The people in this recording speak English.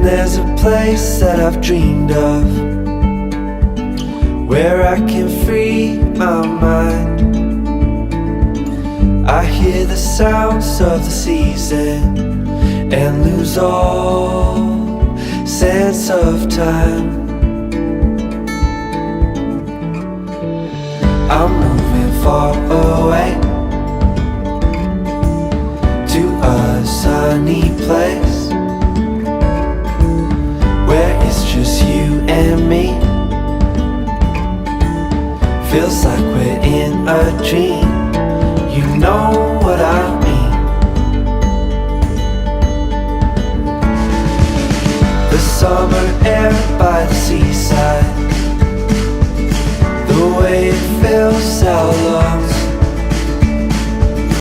there's a place that I've dreamed of, where I can free my mind. I hear the sounds of the season and lose all sense of time. I'm moving far away to a sunny place where it's just you and me. Feels like we're in a dream.